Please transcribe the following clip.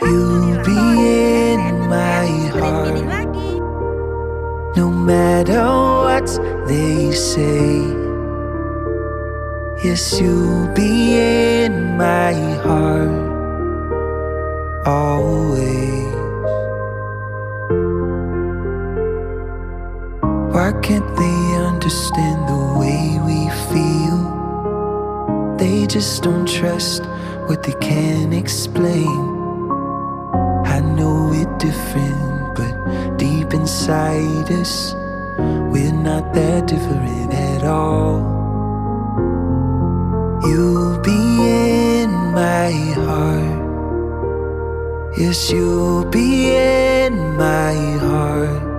You'll Alhamdulillah, be kalau di in SNM tuh my kayak grade meeting heart, lagi. no matter what they say. Yes, you'll be in my heart, always. Why can't they understand the way we feel? They just don't trust what they can't explain. I know we're different, but deep inside us, we're not that different at all. You'll be in my heart. Yes, you'll be in my heart.